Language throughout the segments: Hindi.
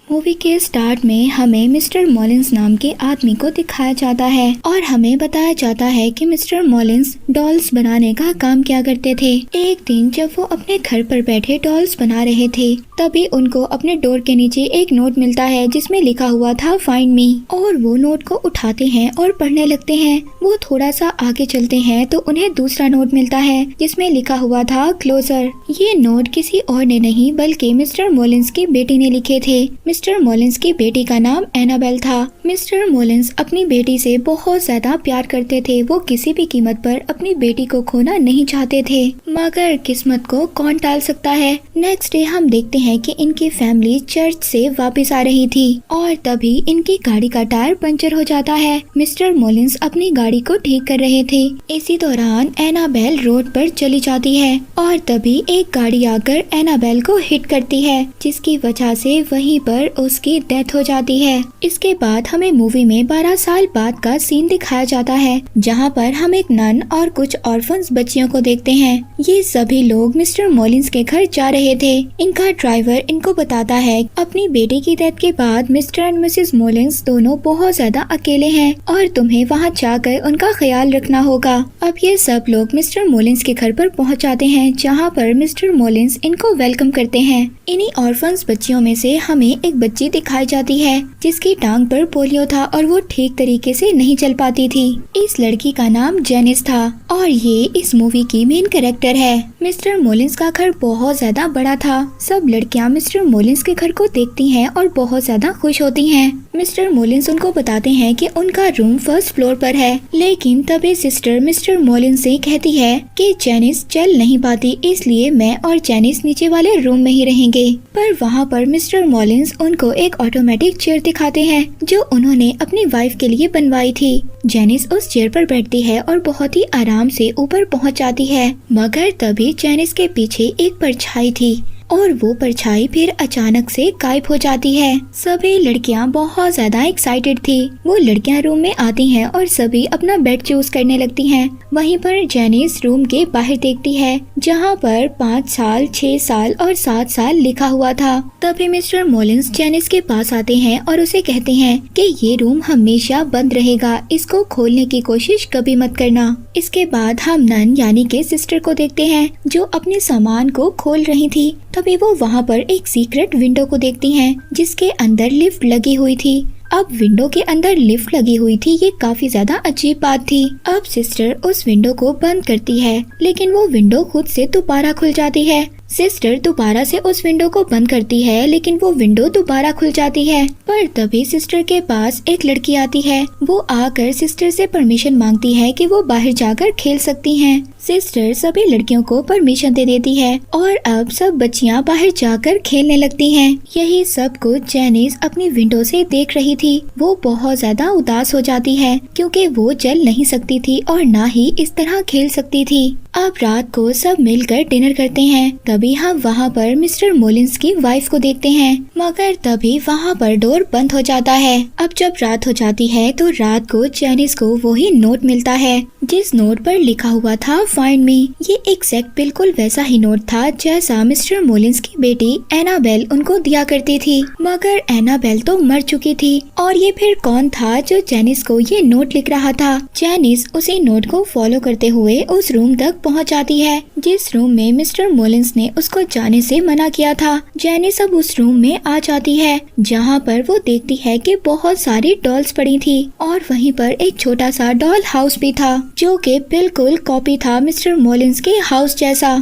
मूवी के स्टार्ट में हमें मिस्टर मॉलिंस नाम के आदमी को दिखाया जाता है और हमें बताया जाता है कि मिस्टर मॉलिंस डॉल्स बनाने का काम किया करते थे। एक दिन जब वो अपने घर पर बैठे डॉल्स बना रहे थे, तभी उनको अपने डोर के नीचे एक नोट मिलता है जिसमें लिखा हुआ था फाइंड मी, और वो नोट को उठाते हैं और पढ़ने लगते हैं। वो थोड़ा सा आगे चलते हैं तो उन्हें दूसरा नोट मिलता है जिसमें लिखा हुआ था क्लोजर। ये नोट किसी और ने नहीं बल्कि मिस्टर मॉलिंस की बेटी ने लिखे थे। मिस्टर मॉलिंस की बेटी का नाम एनाबेल था। मिस्टर मॉलिंस अपनी बेटी से बहुत ज्यादा प्यार करते थे। वो किसी भी कीमत पर अपनी बेटी को खोना नहीं चाहते थे, मगर किस्मत को कौन टाल सकता है। नेक्स्ट डे हम देखते हैं कि इनकी फैमिली चर्च से वापस आ रही थी और तभी इनकी गाड़ी का टायर पंचर हो जाता है। मिस्टर मॉलिंस अपनी गाड़ी को ठीक कर रहे थे। इसी दौरान एनाबेल रोड पर चली जाती है और तभी एक गाड़ी आकर एनाबेल को हिट करती है, जिसकी वजह से वहीं पर उसकी डेथ हो जाती है। इसके बाद हमें मूवी में 12 साल बाद का सीन दिखाया जाता है, जहां पर हम एक नन और कुछ ऑर्फन्स बच्चियों को देखते हैं। ये सभी लोग मिस्टर मॉलिंस के घर जा रहे थे। इनका ड्राइवर इनको बताता है अपनी बेटी की डेथ के बाद मिस्टर एंड मिसेस मॉलिंस दोनों बहुत ज्यादा अकेले हैं और तुम्हें वहां जाकर उनका ख्याल रखना होगा। अब ये सब लोग मिस्टर मॉलिंस के घर पर पहुंच जाते हैं, जहां पर मिस्टर मॉलिंस इनको वेलकम करते हैं। इन्हीं ऑर्फन्स बच्चियों में से हमें एक बच्ची दिखाई जाती है जिसकी टांग पर पोलियो था और वो ठीक तरीके से नहीं चल पाती थी। इस लड़की का नाम जेनिस था और ये इस मूवी की मेन कैरेक्टर है। मिस्टर मॉलिंस का घर बहुत ज्यादा बड़ा था। सब लड़कियां मिस्टर मॉलिंस के घर को देखती हैं और बहुत ज्यादा खुश होती हैं। मिस्टर मॉलिंस उनको बताते हैं कि उनका रूम फर्स्ट फ्लोर पर है, लेकिन तभी सिस्टर मिस्टर मॉलिंस से कहती है कि जेनिस चल नहीं पाती, इसलिए मैं और जेनिस नीचे वाले रूम में ही रहेंगे। पर वहाँ पर मिस्टर मॉलिंस उनको एक ऑटोमेटिक चेयर दिखाते हैं जो उन्होंने अपनी वाइफ के लिए बनवाई थी। जेनिस उस चेयर पर बैठती है और बहुत ही आराम से ऊपर पहुंच जाती है, मगर तभी जेनिस के पीछे एक परछाई थी और वो परछाई फिर अचानक से गायब हो जाती है। सभी लड़कियां बहुत ज्यादा एक्साइटेड थी। वो लड़कियां रूम में आती हैं और सभी अपना बेड चूज करने लगती हैं। वहीं पर जेनिस रूम के बाहर देखती है जहां पर 5 साल, 6 साल और 7 साल लिखा हुआ था। तभी मिस्टर मॉलिंस जेनिस के पास आते हैं और उसे कहते हैं कि ये रूम हमेशा बंद रहेगा, इसको खोलने की कोशिश कभी मत करना। इसके बाद हम नन यानी के सिस्टर को देखते हैं जो अपने सामान को खोल रही थी। तभी वो वहाँ पर एक सीक्रेट विंडो को देखती हैं जिसके अंदर लिफ्ट लगी हुई थी। अब विंडो के अंदर लिफ्ट लगी हुई थी, ये काफी ज्यादा अजीब बात थी। अब सिस्टर उस विंडो को बंद करती है, लेकिन वो विंडो खुद से दोबारा खुल जाती है। सिस्टर दोबारा से उस विंडो को बंद करती है, लेकिन वो विंडो दोबारा खुल जाती है। पर तभी सिस्टर के पास एक लड़की आती है। वो आकर सिस्टर से परमिशन मांगती है कि वो बाहर जाकर खेल सकती हैं। सिस्टर सभी लड़कियों को परमिशन दे देती है और अब सब बच्चियां बाहर जाकर खेलने लगती हैं। यही सब कुछ जेनिस अपनी विंडो से देख रही थी। वो बहुत ज्यादा उदास हो जाती है क्योंकि वो चल नहीं सकती थी और ना ही इस तरह खेल सकती थी। अब रात को सब मिलकर डिनर करते हैं। तभी हम वहाँ पर मिस्टर मॉलिंस की वाइफ को देखते हैं, मगर तभी वहाँ पर डोर बंद हो जाता है। अब जब रात हो जाती है तो रात को जेनिस को वही नोट मिलता है जिस नोट पर लिखा हुआ था फाइंड मी। ये एग्जैक्ट बिल्कुल वैसा ही नोट था जैसा मिस्टर मॉलिंस की बेटी एनाबेल उनको दिया करती थी, मगर एनाबेल तो मर चुकी थी। और ये फिर कौन था जो जेनिस को ये नोट लिख रहा था। जेनिस उसी नोट को फॉलो करते हुए उस रूम तक पहुंच जाती है जिस रूम में मिस्टर मॉलिंस ने उसको जाने से मना किया था। जेनिस अब उस रूम में आ जाती है जहां पर वो देखती है कि बहुत सारी डॉल्स पड़ी थी और वहीं पर एक छोटा सा डॉल हाउस भी था जो कि बिल्कुल कॉपी था मिस्टर मॉलिंस के हाउस जैसा।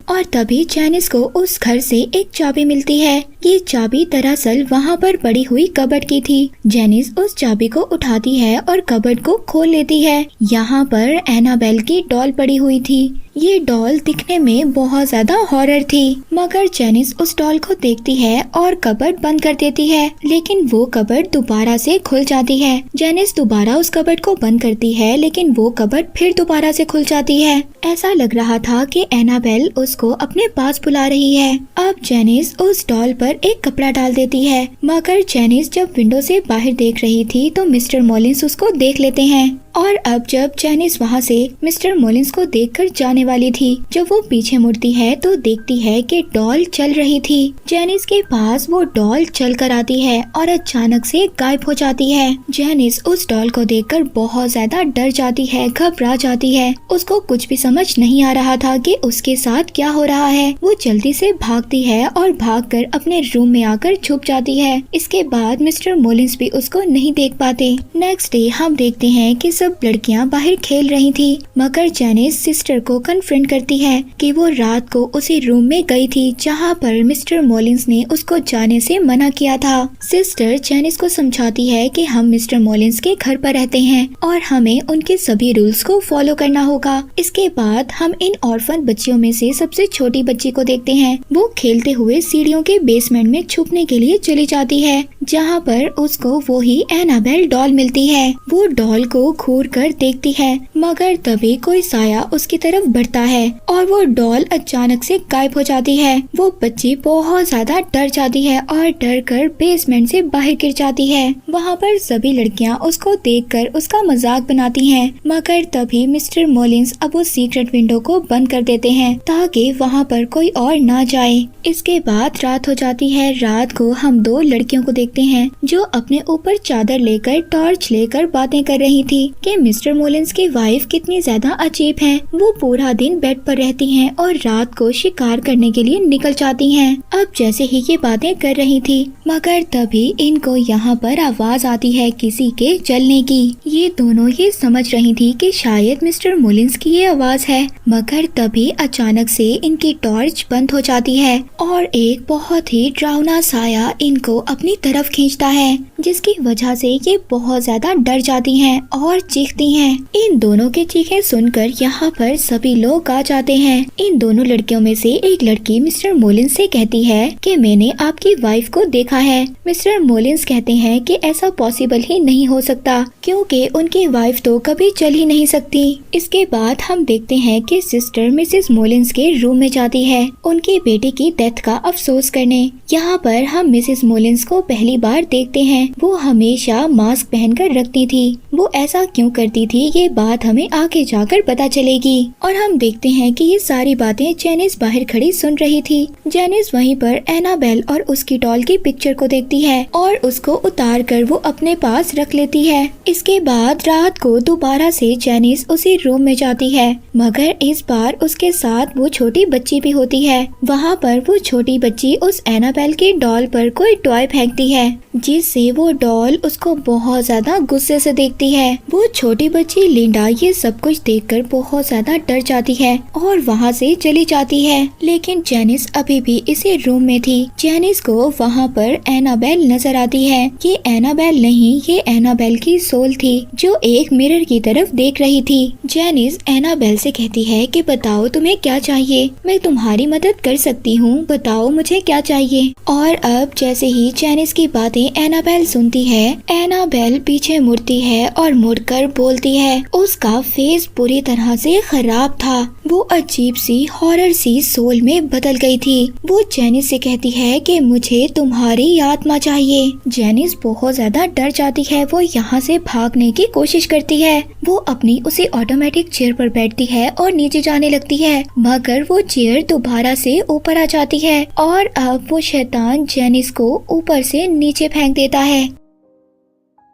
और तभी जेनिस को उस घर से एक चाबी मिलती है। ये चाबी दरअसल वहाँ पर पड़ी हुई कबर्ड की थी। जेनिस उस चाबी को उठाती है और कबर्ड को खोल लेती है। यहाँ पर एनाबेल की डॉल पड़ी हुई थी। ये डॉल दिखने में बहुत ज्यादा हॉरर थी, मगर जेनिस उस डॉल को देखती है और कबर्ड बंद कर देती है, लेकिन वो कबर्ड दोबारा से खुल जाती है। जेनिस दोबारा उस कबर्ड को बंद करती है, लेकिन वो कबर्ड फिर दोबारा से खुल जाती है। ऐसा लग रहा था कि एनाबेल उसको अपने पास बुला रही है। अब जेनिस उस डॉल पर एक कपड़ा डाल देती है, मगर जेनिस जब विंडो से बाहर देख रही थी तो मिस्टर मॉलिंस उसको देख लेते हैं। और अब जब जैनिस वहाँ से मिस्टर मॉलिंस को देखकर जाने वाली थी, जब वो पीछे मुड़ती है तो देखती है कि डॉल चल रही थी। जैनिस के पास वो डॉल चल कर आती है और अचानक से गायब हो जाती है। जैनिस उस डॉल को देखकर बहुत ज्यादा डर जाती है, घबरा जाती है। उसको कुछ भी समझ नहीं आ रहा था कि उसके साथ क्या हो रहा है। वो जल्दी से भागती है और भागकर अपने रूम में आकर छुप जाती है। इसके बाद मिस्टर मॉलिंस भी उसको नहीं देख पाते। नेक्स्ट डे हम देखते हैं कि सब लड़कियां बाहर खेल रही थी, मगर जैनिस सिस्टर को कन्फ्रंट करती है कि वो रात को उसी रूम में गई थी जहां पर मिस्टर मॉलिंस ने उसको जाने से मना किया था। सिस्टर जैनिस को समझाती है कि हम मिस्टर मॉलिंस के घर पर रहते हैं और हमें उनके सभी रूल्स को फॉलो करना होगा। इसके बाद हम इन ऑर्फन बच्चियों में से सबसे छोटी बच्ची को देखते हैं। वो खेलते हुए सीढ़ियों के बेसमेंट में छुपने के लिए चली जाती है, जहाँ पर उसको वो ही एनाबेल डॉल मिलती है। वो डॉल को घूर कर देखती है, मगर तभी कोई साया उसकी तरफ बढ़ता है और वो डॉल अचानक से गायब हो जाती है। वो बच्ची बहुत ज्यादा डर जाती है और डर कर बेसमेंट से बाहर गिर जाती है। वहाँ पर सभी लड़कियाँ उसको देखकर उसका मजाक बनाती हैं, मगर तभी मिस्टर मॉलिंस अब वो सीक्रेट विंडो को बंद कर देते हैं ताकि वहाँ पर कोई और ना जाए। इसके बाद रात हो जाती है। रात को हम दो लड़कियों को देखते हैं जो अपने ऊपर चादर लेकर टॉर्च लेकर बातें कर रही थी कि मिस्टर मॉलिंस की वाइफ कितनी ज्यादा अजीब है। वो पूरा दिन बेड पर रहती हैं और रात को शिकार करने के लिए निकल जाती हैं। अब जैसे ही ये बातें कर रही थी, मगर तभी इनको यहाँ पर आवाज आती है किसी के चलने की। ये दोनों ये समझ रही थी कि शायद मिस्टर मॉलिंस की ये आवाज है, मगर तभी अचानक से इनकी टॉर्च बंद हो जाती है और एक बहुत ही डरावना साया इनको अपनी तरफ खींचता है, जिसकी वजह से ये बहुत ज्यादा डर जाती हैं और चीखती हैं। इन दोनों के चीखें सुनकर यहाँ पर सभी लोग आ जाते हैं। इन दोनों लड़कियों में से एक लड़की मिस्टर मॉलिंस से कहती है कि मैंने आपकी वाइफ को देखा है। मिस्टर मॉलिंस कहते हैं कि ऐसा पॉसिबल ही नहीं हो सकता, क्योंकि उनकी वाइफ तो कभी चल ही नहीं सकती। इसके बाद हम देखते हैं कि सिस्टर मिसेस मॉलिंस के रूम में जाती है उनकी बेटी की डेथ का अफसोस करने। यहाँ पर हम मिसेस मॉलिंस को पहली बार देखते हैं। वो हमेशा मास्क पहनकर रखती थी। वो ऐसा क्यों करती थी ये बात हमें आगे जाकर पता चलेगी। और हम देखते हैं कि ये सारी बातें जैनिस बाहर खड़ी सुन रही थी। जैनिस वहीं पर एनाबेल और उसकी डॉल की पिक्चर को देखती है और उसको उतार कर वो अपने पास रख लेती है। इसके बाद रात को दोबारा से जैनिस उसी रूम में जाती है, मगर इस बार उसके साथ वो छोटी बच्ची भी होती है। वहाँ पर वो छोटी बच्ची उस एनाबेल की डॉल पर कोई टॉय फेंकती है, जिससे वो डॉल उसको बहुत ज्यादा गुस्से से देखती है। वो छोटी बच्ची लिंडा ये सब कुछ देखकर बहुत ज्यादा डर जाती है और वहाँ से चली जाती है, लेकिन जैनिस अभी भी इसी रूम में थी। जैनिस को वहाँ पर एनाबेल नजर आती है। ये एनाबेल नहीं, ये एनाबेल की सोल थी जो एक मिरर की तरफ देख रही थी। जैनिस एनाबेल से कहती है कि बताओ तुम्हें क्या चाहिए, मैं तुम्हारी मदद कर सकती हूँ, बताओ मुझे क्या चाहिए। और अब जैसे ही जैनिस की बातें एनाबेल सुनती है, एनाबेल पीछे मुड़ती है और मुड़कर बोलती है। उसका फेस पूरी तरह से खराब था। वो अजीब सी हॉरर सी सोल में बदल गई थी। वो जैनिस से कहती है कि मुझे तुम्हारी आत्मा चाहिए। जैनिस बहुत ज्यादा डर जाती है। वो यहाँ से भागने की कोशिश करती है। वो अपनी उसी ऑटोमेटिक चेयर पर बैठती है और नीचे जाने लगती है, मगर वो चेयर दोबारा से ऊपर आ जाती है और अब वो शैतान जैनिस को ऊपर से नीचे फेंक देता है।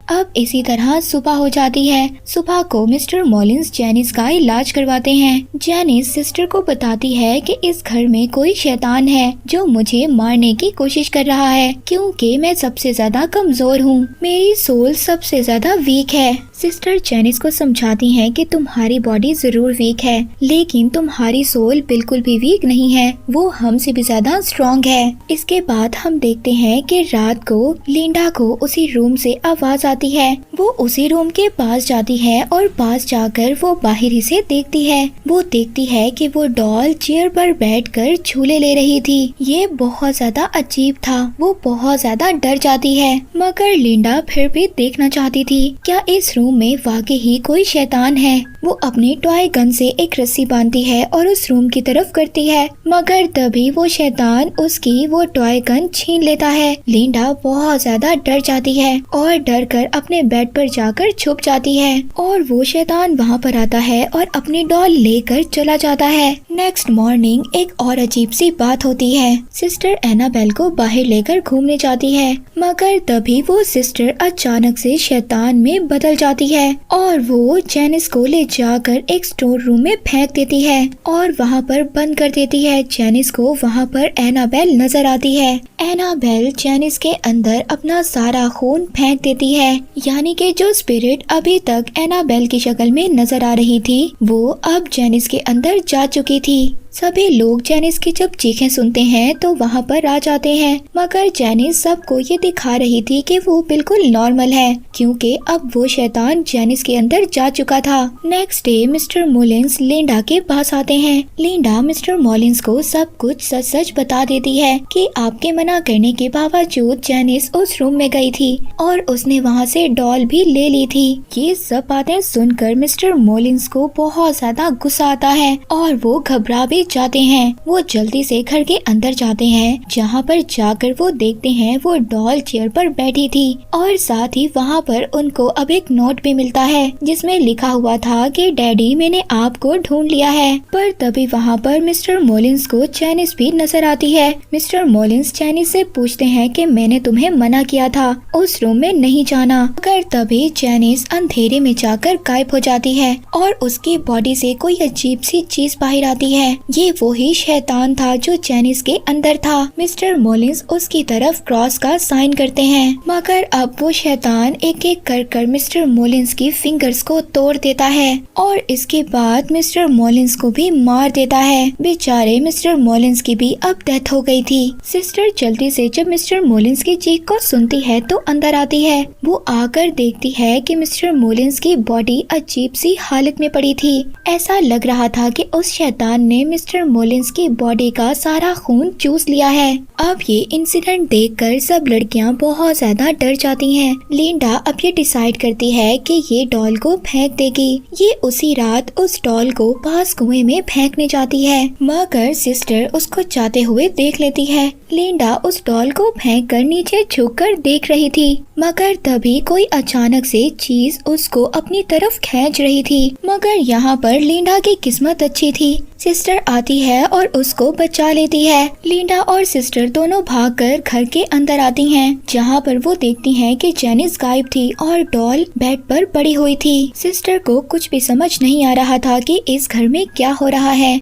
अब इसी तरह सुबह हो जाती है। सुबह को मिस्टर मॉलिंस जैनिस का इलाज करवाते हैं। जैनिस सिस्टर को बताती है कि इस घर में कोई शैतान है जो मुझे मारने की कोशिश कर रहा है, क्योंकि मैं सबसे ज्यादा कमजोर हूँ। मेरी सोल सबसे ज्यादा वीक है। सिस्टर जैनिस को समझाती हैं कि तुम्हारी बॉडी जरूर वीक है, लेकिन तुम्हारी सोल बिल्कुल भी वीक नहीं है, वो हमसे भी ज्यादा स्ट्रॉन्ग है। इसके बाद हम देखते हैं कि रात को लिंडा को उसी रूम से आवाज आती है। वो उसी रूम के पास जाती है और पास जाकर वो बाहर ही से देखती है। वो देखती है कि वो डॉल चेयर पर बैठकर झूले ले रही थी। ये बहुत ज्यादा अजीब था। वो बहुत ज्यादा डर जाती है, मगर लिंडा फिर भी देखना चाहती थी क्या इस रूम में वाकई ही कोई शैतान है। वो अपनी टॉय गन से एक रस्सी बांधती है और उस रूम की तरफ करती है, मगर तभी वो शैतान उसकी वो टॉय गन छीन लेता है। लिंडा बहुत ज्यादा डर जाती है और डर कर अपने बेड पर जाकर छुप जाती है और वो शैतान वहाँ पर आता है और अपनी डॉल लेकर चला जाता है। नेक्स्ट मॉर्निंग एक और अजीब सी बात होती है। सिस्टर एनाबेल को बाहर लेकर घूमने जाती है, मगर तभी वो सिस्टर अचानक से शैतान में बदल जाती है और वो जेनिस को ले जाकर एक स्टोर रूम में फेंक देती है और वहाँ पर बंद कर देती है। जेनिस को वहाँ पर एनाबेल नजर आती है। एनाबेल जेनिस के अंदर अपना सारा खून फेंक देती है, यानी कि जो स्पिरिट अभी तक एनाबेल की शक्ल में नजर आ रही थी वो अब जेनिस के अंदर जा चुकी थी। सभी लोग जेनिस की जब चीखें सुनते हैं तो वहाँ पर आ जाते हैं, मगर जेनिस सबको ये दिखा रही थी कि वो बिल्कुल नॉर्मल है, क्योंकि अब वो शैतान जेनिस के अंदर जा चुका था। नेक्स्ट डे मिस्टर मोलिन्स लिंडा के पास आते हैं। लिंडा मिस्टर मोलिन्स को सब कुछ सच सच बता देती है कि आपके मना करने के बावजूद जेनिस उस रूम में गई थी और उसने वहाँ से डॉल भी ले ली थी। ये सब बातें सुनकर मिस्टर मोलिन्स को बहुत ज्यादा गुस्सा आता है और वो घबरा भी जाते हैं। वो जल्दी से घर के अंदर जाते हैं, जहाँ पर जाकर वो देखते हैं वो डॉल चेयर पर बैठी थी और साथ ही वहाँ पर उनको अब एक नोट भी मिलता है जिसमें लिखा हुआ था कि डैडी मैंने आपको ढूंढ लिया है। पर तभी वहाँ पर मिस्टर मोलिन्स को जेनिस भी नजर आती है। मिस्टर मोलिन्स जेनिस से पूछते हैं कि मैंने तुम्हें मना किया था उस रूम में नहीं जाना, मगर तभी जेनिस अंधेरे में जाकर गायब हो जाती है और उसकी बॉडी से कोई अजीब सी चीज बाहर आती है। ये वही शैतान था जो जेनिस के अंदर था। मिस्टर मोलिन्स उसकी तरफ क्रॉस का साइन करते हैं, मगर अब वो शैतान एक एक कर मिस्टर मोलिन्स की फिंगर्स को तोड़ देता है और इसके बाद मिस्टर मोलिन्स को भी मार देता है। बेचारे मिस्टर मोलिन्स की भी अब डेथ हो गई थी। सिस्टर जल्दी से जब मिस्टर मोलिन्स की चीख को सुनती है तो अंदर आती है। वो आकर देखती है कि मिस्टर मोलिन्स की बॉडी अजीब सी हालत में पड़ी थी। ऐसा लग रहा था कि उस शैतान ने मिस्टर मोलिन्स की बॉडी का सारा खून चूस लिया है। अब ये इंसिडेंट देखकर सब लड़कियां बहुत ज्यादा डर जाती हैं। लिंडा अब ये डिसाइड करती है कि ये डॉल को फेंक देगी। ये उसी रात उस डॉल को पास कुएं में फेंकने जाती है, मगर सिस्टर उसको जाते हुए देख लेती है। लिंडा उस डॉल को फेंक कर नीचे झुककर देख रही थी, मगर तभी कोई अचानक से चीज उसको अपनी तरफ खींच रही थी। मगर यहाँ पर लिंडा की किस्मत अच्छी थी। सिस्टर आती है और उसको बचा लेती है। लिंडा और सिस्टर दोनों भागकर घर के अंदर आती हैं, जहाँ पर वो देखती हैं कि जेनिस गायब थी और डॉल बेड पर पड़ी हुई थी। सिस्टर को कुछ भी समझ नहीं आ रहा था कि इस घर में क्या हो रहा है।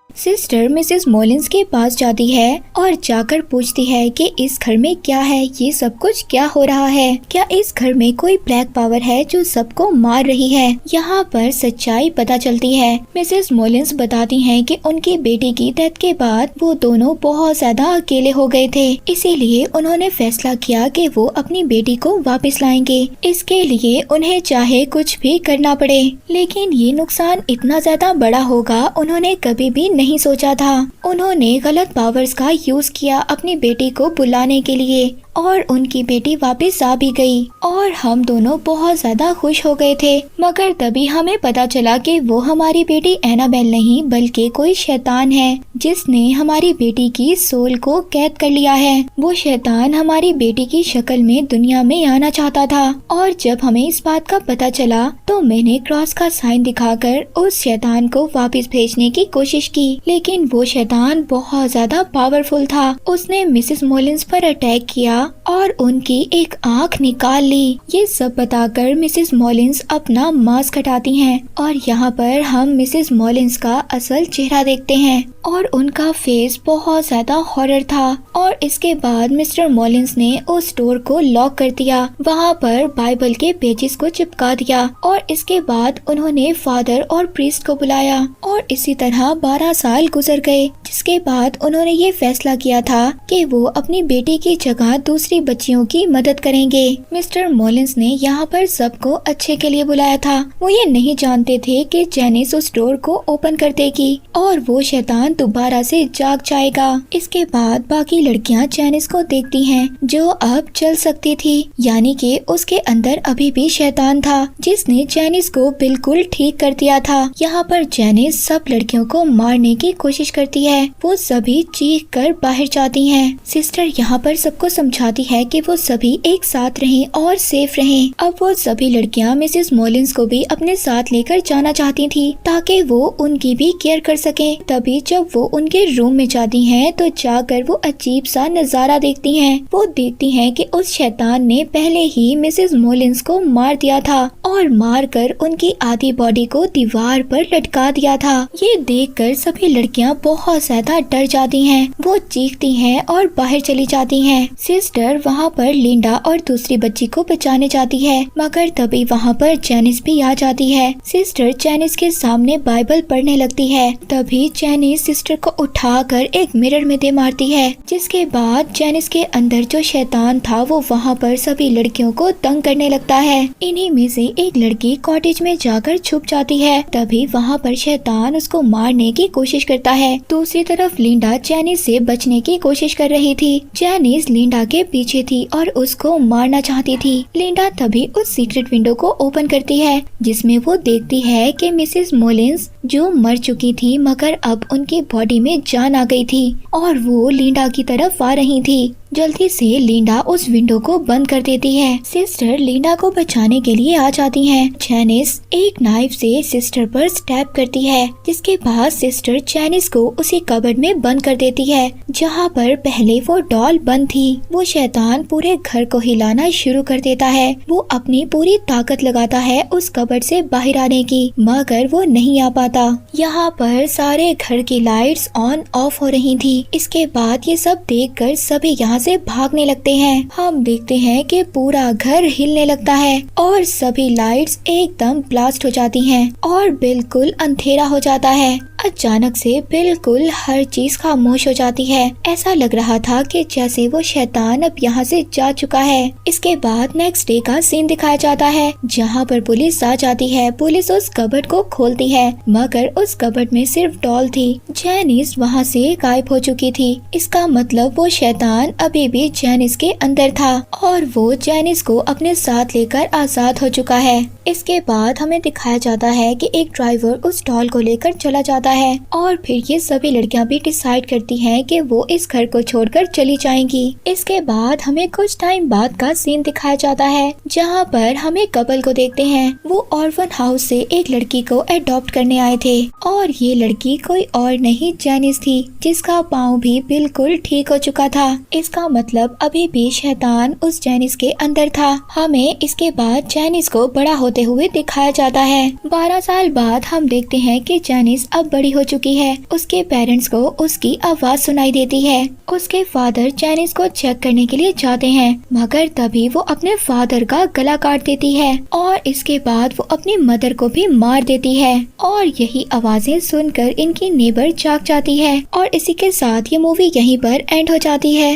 सिस्टर मिसेस मोलिन्स के पास जाती है और जाकर पूछती है कि इस घर में क्या है, ये सब कुछ क्या हो रहा है, क्या इस घर में कोई ब्लैक पावर है जो सबको मार रही है। यहाँ पर सच्चाई पता चलती है। मिसेस मोलिन्स बताती हैं कि उनकी बेटी की डेथ के बाद वो दोनों बहुत ज्यादा अकेले हो गए थे, इसीलिए उन्होंने फैसला किया कि वो अपनी बेटी को वापस लाएंगे। इसके लिए उन्हें चाहे कुछ भी करना पड़े, लेकिन ये नुकसान इतना ज्यादा बड़ा होगा उन्होंने कभी भी नहीं सोचा था। उन्होंने गलत पावर्स का यूज किया अपनी बेटी को बुलाने के लिए और उनकी बेटी वापस आ भी गई और हम दोनों बहुत ज्यादा खुश हो गए थे। मगर तभी हमें पता चला कि वो हमारी बेटी एनाबेल नहीं बल्कि कोई शैतान है जिसने हमारी बेटी की सोल को कैद कर लिया है। वो शैतान हमारी बेटी की शक्ल में दुनिया में आना चाहता था और जब हमें इस बात का पता चला तो मैंने क्रॉस का साइन दिखाकर उस शैतान को वापस भेजने की कोशिश की, लेकिन वो शैतान बहुत ज्यादा पावरफुल था। उसने मिसेस मोलिन्स पर अटैक किया और उनकी एक आंख निकाल ली। ये सब बताकर मिसेस मोलिन्स अपना मास्क हटाती हैं और यहाँ पर हम मिसेस मोलिन्स का असल चेहरा देखते हैं और उनका फेस बहुत ज्यादा हॉरर था। और इसके बाद मिस्टर मोलिन्स ने उस डोर को लॉक कर दिया, वहाँ पर बाइबल के पेजेस को चिपका दिया और इसके बाद उन्होंने फादर और प्रीस्ट को बुलाया और इसी तरह 12 साल गुजर गए, जिसके बाद उन्होंने ये फैसला किया था कि वो अपनी बेटी की जगह दूसरी बच्चियों की मदद करेंगे। मिस्टर मोलिन्स ने यहाँ पर सबको अच्छे के लिए बुलाया था। वो ये नहीं जानते थे कि जेनिस उस डोर को ओपन कर देगी और वो शैतान दोबारा से जाग जाएगा। इसके बाद बाकी लड़कियाँ जेनिस को देखती हैं जो अब चल सकती थी, यानी कि उसके अंदर अभी भी शैतान था जिसने जेनिस को बिल्कुल ठीक कर दिया था। यहाँ पर जेनिस सब लड़कियों को मारने की कोशिश करती है। वो सभी चीख कर बाहर जाती हैं। सिस्टर यहाँ पर सबको समझा चाहती है कि वो सभी एक साथ रहें और सेफ रहें। अब वो सभी लड़कियां मिसेस मॉलिन्स को भी अपने साथ लेकर जाना चाहती थी ताकि वो उनकी भी केयर कर सकें। तभी जब वो उनके रूम में जाती हैं तो जाकर वो अजीब सा नजारा देखती हैं। वो देखती हैं कि उस शैतान ने पहले ही मिसेस मॉलिन्स को मार दिया था और मारकर उनकी आधी बॉडी को दीवार पर लटका दिया था। ये देखकर सभी लड़कियां बहुत ज्यादा डर जाती हैं। वो चीखती हैं और बाहर चली जाती हैं। सिस्टर वहाँ पर लिंडा और दूसरी बच्ची को बचाने जाती है, मगर तभी वहाँ पर जैनिस भी आ जाती है। सिस्टर जैनिस के सामने बाइबल पढ़ने लगती है। तभी जैनिस सिस्टर को उठाकर एक मिरर में दे मारती है, जिसके बाद जैनिस के अंदर जो शैतान था वो वहाँ पर सभी लड़कियों को तंग करने लगता है। इन्हीं में से एक लड़की कॉटेज में जाकर छुप जाती है। तभी वहाँ पर शैतान उसको मारने की कोशिश करता है। दूसरी तरफ लिंडा जैनिस से बचने की कोशिश कर रही थी। जैनिस लिंडा के पीछे थी और उसको मारना चाहती थी। लिंडा तभी उस सीक्रेट विंडो को ओपन करती है, जिसमें वो देखती है कि मिसेस मॉलिन्स जो मर चुकी थी मगर अब उनकी बॉडी में जान आ गई थी और वो लिंडा की तरफ आ रही थी। जल्दी से लिंडा उस विंडो को बंद कर देती है। सिस्टर लिंडा को बचाने के लिए आ जाती हैं। जैनिस एक नाइफ से सिस्टर पर स्टैब करती है, जिसके बाद सिस्टर जैनिस को उसी कबर्ड में बंद कर देती है जहाँ पर पहले वो डॉल बंद थी। वो शैतान पूरे घर को हिलाना शुरू कर देता है। वो अपनी पूरी ताकत लगाता है उस कबर्ड से बाहर आने की, मगर वो नहीं आ पाता। यहाँ पर सारे घर की लाइट्स ऑन ऑफ हो रही थी। इसके बाद ये सब देखकर सभी यहाँ से भागने लगते हैं। हम देखते हैं कि पूरा घर हिलने लगता है और सभी लाइट्स एकदम ब्लास्ट हो जाती हैं और बिल्कुल अंधेरा हो जाता है। अचानक से बिल्कुल हर चीज खामोश हो जाती है। ऐसा लग रहा था कि जैसे वो शैतान अब यहाँ से जा चुका है। इसके बाद नेक्स्ट डे का सीन दिखाया जाता है, जहाँ पर पुलिस आ जाती है। पुलिस उस कबर्ड को खोलती है, मगर उस कबर्ड में सिर्फ डॉल थी। जैनिस वहाँ से गायब हो चुकी थी। इसका मतलब वो शैतान अभी भी जैनिस के अंदर था और वो जैनिस को अपने साथ लेकर आजाद हो चुका है। इसके बाद हमें दिखाया जाता है कि एक ड्राइवर उस डॉल को लेकर चला जाता है और फिर ये सभी लड़कियां भी डिसाइड करती हैं कि वो इस घर को छोड़कर चली जाएंगी। इसके बाद हमें कुछ टाइम बाद का सीन दिखाया जाता है, जहाँ पर हमें कपल को देखते हैं। वो ऑर्फन हाउस से एक लड़की को अडॉप्ट करने आए थे और ये लड़की कोई और नहीं जैनिस थी, जिसका पाँव भी बिल्कुल ठीक हो चुका था। इसका मतलब अभी भी शैतान उस जैनिस के अंदर था। हमें इसके बाद जैनिस को बड़ा होते हुए दिखाया जाता है। 12 साल बाद हम देखते हैं कि जैनिस अब बड़ी हो चुकी है। उसके पेरेंट्स को उसकी आवाज सुनाई देती है। उसके फादर जैनिस को चेक करने के लिए जाते हैं, मगर तभी वो अपने फादर का गला काट देती है और इसके बाद वो अपनी मदर को भी मार देती है। और यही आवाजें सुनकर इनकी नेबर जाग जाती है और इसी के साथ ये मूवी यहीं पर एंड हो जाती है।